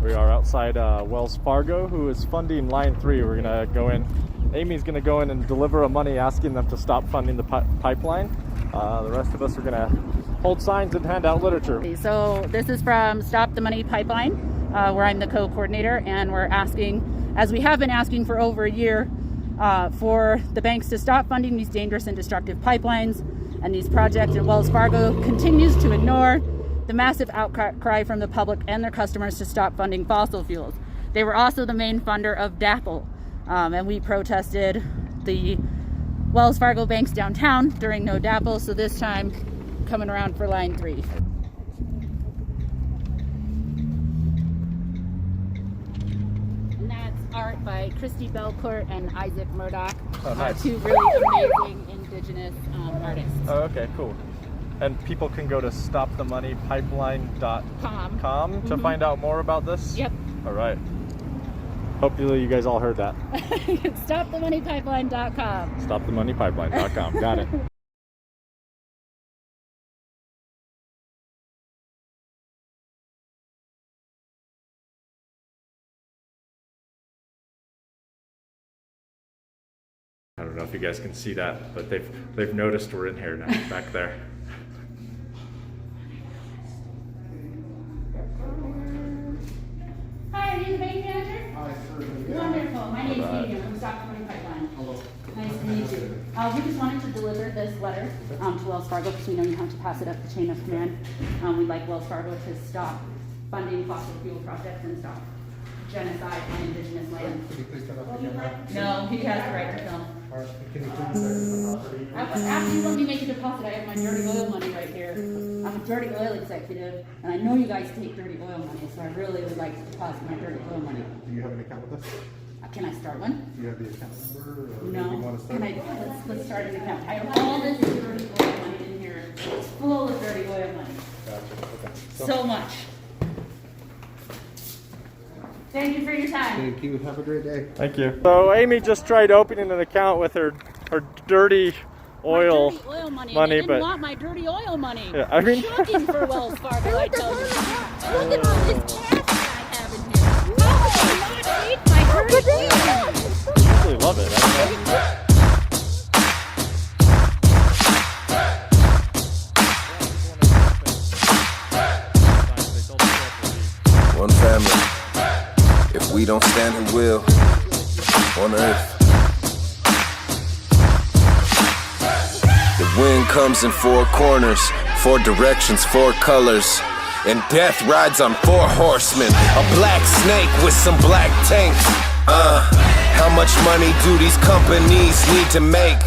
We are outside Wells Fargo, who is funding line 3. We're gonna go in. Amy's gonna go in and deliver a money asking them to stop funding the pipeline. The rest of us are gonna hold signs and hand out literature. So this is from Stop the Money Pipeline, where I'm the co-coordinator, and we're asking, as we have been asking for over a year, for the banks to stop funding these dangerous and destructive pipelines and these projects. And Wells Fargo continues to ignore the massive outcry from the public and their customers to stop funding fossil fuels. They were also the main funder of DAPL, and we protested the Wells Fargo banks downtown during No DAPL, so this time coming around for line 3. And that's art by Christy Belcourt and Isaac Murdoch, nice. Two really amazing indigenous artists. Oh, okay, cool. And people can go to stopthemoneypipeline.com to find out more about this? Yep. All right. Hopefully you guys all heard that. Stopthemoneypipeline.com. Stopthemoneypipeline.com. Got it. I don't know if you guys can see that, but they've noticed we're in here now, back there. Hi, are you the bank manager? Hi, sir. Wonderful. My name is Amy. I'm from Stop the Money Pipeline. Hello. Nice to meet you. We just wanted to deliver this letter to Wells Fargo because we know you have to pass it up the chain of command. We'd like Wells Fargo to stop funding fossil fuel projects and stop genocide on indigenous land. Can you please turn off the camera? No, he has the right to film. All right. Can you please exit the property? After you let me make a deposit, I have my dirty oil money right here. I'm a dirty oil executive, and I know you guys take dirty oil money, so I really would like to deposit my dirty oil money. Do you have an account with us? Can I start one? Do you have the account number? Or No. maybe you want to start? Can I? Let's start an account. I have all this dirty oil money in here. It's full of dirty oil money. Gotcha. Okay. So much. Thank you for your time. Thank you. Have a great day. Thank you. So Amy just tried opening an account with her dirty oil, my dirty oil money. money, They didn't but want my dirty oil money. yeah, I mean, Shocking for Wells Fargo, I tell you. Look at all this cash that I have in here. How could you not take my dirty oil money? I really love it. One family. If we don't stand, who will? On earth. The wind comes in 4 corners, 4 directions, 4 colors. And death rides on 4 horsemen. A black snake with some black tanks. How much money do these companies need to make?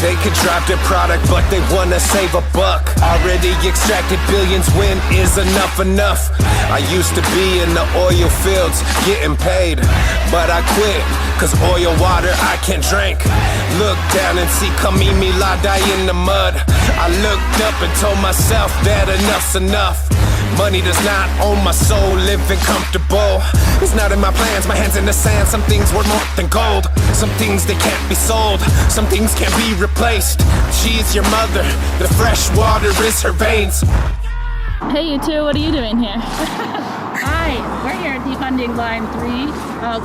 They could drive their product, but they wanna save a buck. Already extracted billions, when is enough enough? I used to be in the oil fields, getting paid, but I quit, cause oil water I can't drink. Look down and see Kamimi Ladai in the mud. I looked up and told myself that enough's enough. Money does not own my soul, living comfortable. It's not in my plans, my hands in the sand. Some things worth more than gold. Some things they can't be sold. Some things can't be replaced. She's your mother, the fresh water is her veins. Hey you two, what are you doing here? Hi, we're here at defunding line 3.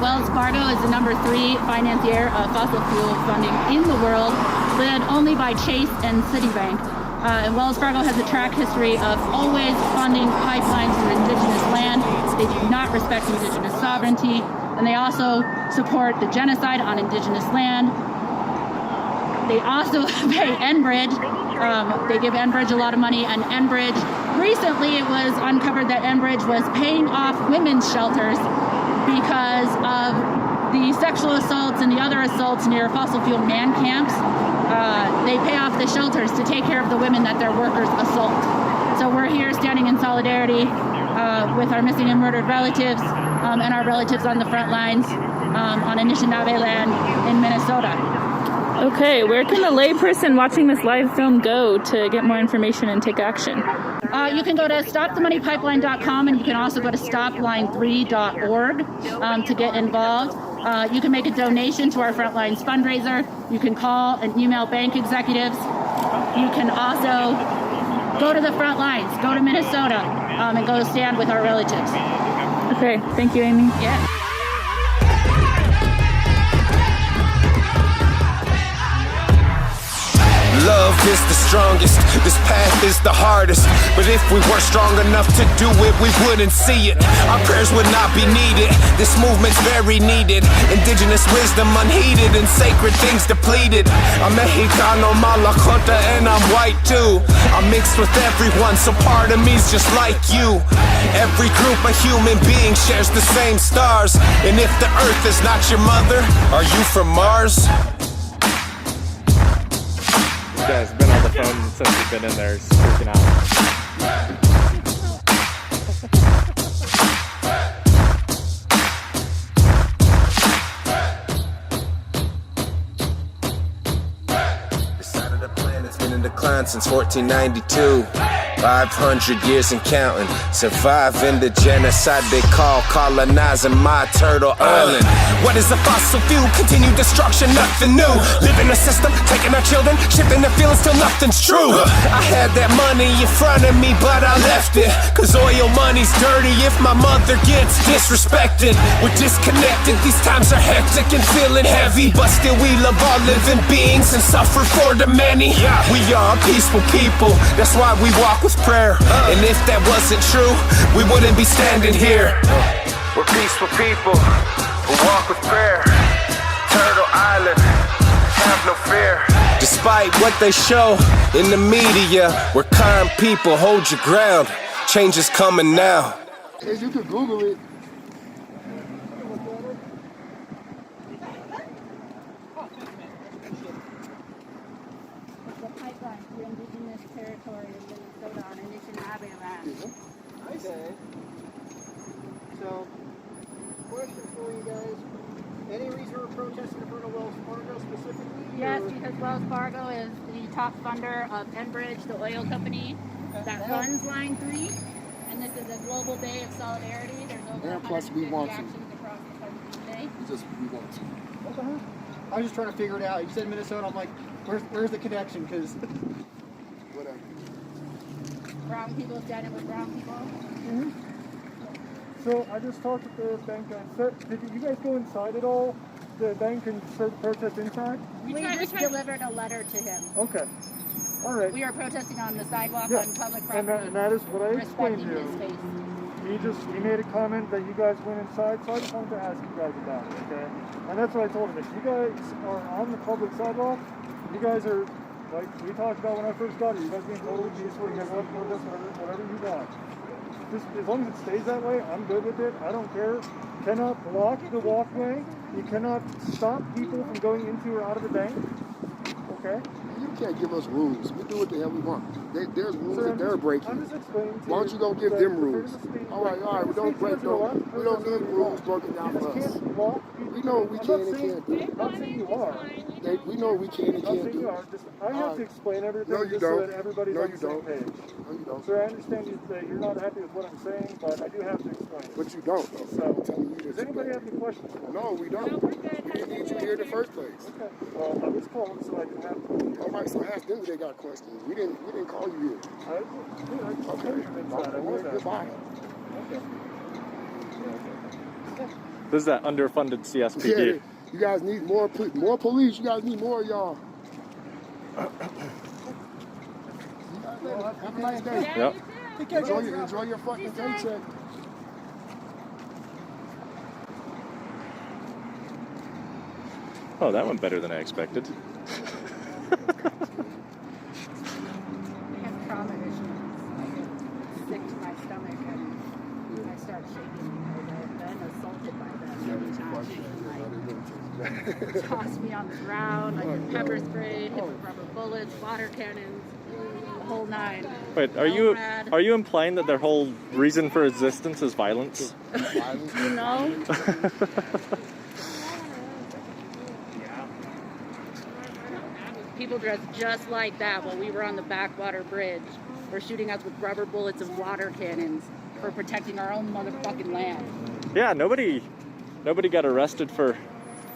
Wells Fargo is the number 3 financier of fossil fuel funding in the world, led only by Chase and Citibank. And Wells Fargo has a track history of always funding pipelines through indigenous land. They do not respect indigenous sovereignty, and they also support the genocide on indigenous land. They also pay Enbridge. They give Enbridge a lot of money, and Enbridge, recently it was uncovered that Enbridge was paying off women's shelters because of the sexual assaults and the other assaults near fossil fuel man camps. They pay off the shelters to take care of the women that their workers assault. So we're here standing in solidarity with our missing and murdered relatives and our relatives on the front lines on Anishinaabe land in Minnesota. Okay, where can the layperson watching this live film go to get more information and take action? You can go to stopthemoneypipeline.com, and you can also go to stopline3.org to get involved. You can make a donation to our Frontlines fundraiser. You can call and email bank executives. You can also go to the front lines, go to Minnesota, and go stand with our relatives. Okay, thank you, Amy. Yeah. Love is the strongest, this path is the hardest. But if we were strong enough to do it, we wouldn't see it. Our prayers would not be needed. This movement's very needed. Indigenous wisdom unheeded and sacred things depleted. I'm Mexicano, Malacota, and I'm white too. I'm mixed with everyone, so part of me's just like you. Every group of human beings shares the same stars. And if the earth is not your mother, are you from Mars? This guy's been on the phone since he's been in there. He's freaking out. This side of the planet's been in decline since 1492. 500 years and counting. Surviving the genocide they call colonizing my turtle island. What is a fossil fuel? Continued destruction, nothing new. Live in a system, taking our children, shipping their feelings till nothing's true. I had that money in front of me, but I left it. Cause oil money's dirty if my mother gets disrespected. We're disconnected, these times are hectic and feeling heavy. But still we love all living beings and suffer for the many. We are a peaceful people, that's why we walk with prayer. And if that wasn't true, we wouldn't be standing here. We're peaceful people who walk with prayer. Turtle Island, have no fear. Despite what they show in the media, we're kind people, hold your ground. Change is coming now. As you could Google it. The pipeline through indigenous territory in Minnesota on Anishinaabe land. Okay. So, question for you guys. Any reason we're protesting in front of Wells Fargo specifically? Yes, or- because Wells Fargo is the top funder of Enbridge, the oil company that funds Line 3. And this is a global day of solidarity. There's over And plus we 150 want to. actions across the country today. We want to. What the heck? I was just trying to figure it out. You said Minnesota. I'm like, where's the connection? Because Whatever. Brown people standing with brown people. So I just talked with the bank guy. So, did you guys go inside at all? The bank and protest inside? We just delivered a letter to him. Okay. All right. We are protesting on the sidewalk Yeah. on public And property. that is what I explained respecting to his you. space. He made a comment that you guys went inside, so I just wanted to ask you guys about it, okay? And that's what I told him. If you guys are on the public sidewalk, you guys are, like we talked about when I first got here, you guys being totally peaceful, you guys want to protest whatever you want. Just as long as it stays that way, I'm good with it. I don't care. You cannot block the walkway. You cannot stop people from going into or out of the bank. Okay? You can't give us rules. We do what the hell we want. There's rules Sir, that they're breaking. I'm just explaining to you. Why don't you go give that them the rules? freedom of speech- All right. We don't break no. We don't need rules broken down You for just us. can't block people. We know we I'm can not and saying- can't do. I'm not saying you are. We know we can and I'm not can't saying you do. are. Just, I have to explain everything No, you just don't. so that everybody's No, on you the same don't. page. No, you don't. Sir, I understand that you're not happy with what I'm saying, but I do have to explain it. But you don't, though. I'm telling you Does that you anybody don't. have any questions? No, we don't. We didn't need you here in the first place. Okay. Well, I was calling so I can have. All right, so ask them if they got questions. We didn't call you here. I just Okay. told you inside. I was Goodbye. Okay. This is that underfunded Yeah, CSPD. you guys need more police. You guys need more of y'all. Have a nice day. Yep. Enjoy your fucking paycheck. Oh, that went better than I expected. I have trauma issues. I get sick to my stomach and I start shaking. I've been assaulted by them every time. They toss me on the ground. I get pepper sprayed, hit with rubber bullets, water cannons, the whole nine. Wait, Mad. are you implying that their whole reason for existence is violence? You know? People dressed just like that while we were on the backwater bridge. Were shooting us with rubber bullets and water cannons for protecting our own motherfucking land. Yeah, nobody got arrested for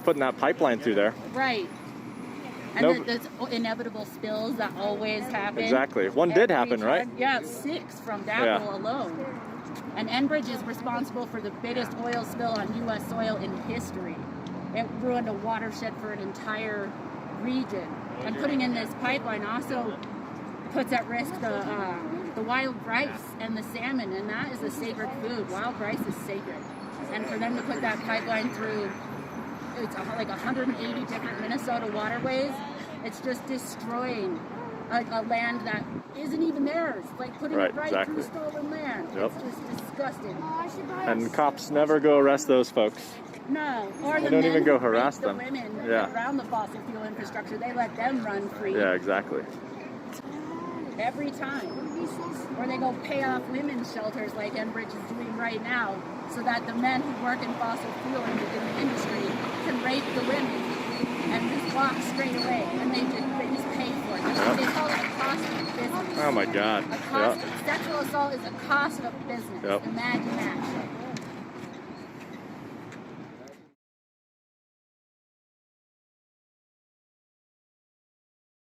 putting that pipeline through there. Right. And there's inevitable spills that always happen. Exactly. One did happen, right? Yeah, 6 from that Yeah. alone. And Enbridge is responsible for the biggest oil spill on U.S. soil in history. It ruined a watershed for an entire region. And putting in this pipeline also puts at risk the wild rice and the salmon, and that is a sacred food. Wild rice is sacred. And for them to put that pipeline through, it's like 180 different Minnesota waterways, it's just destroying a land that isn't even theirs. Like putting it right through stolen land. Yep. It's just disgusting. And cops never go arrest those folks. No, or They the don't men even go who rape harass the them. women Yeah. around the fossil fuel infrastructure. They let them run free Yeah, exactly. every time. Or they go pay off women's shelters like Enbridge is doing right now, so that the men who work in fossil fuel in the industry can rape the women and just walk straight away, and they just pay for it. They call it a cost of business. Oh my God. A cost, sexual assault is a cost of business. Yep. Imagine that.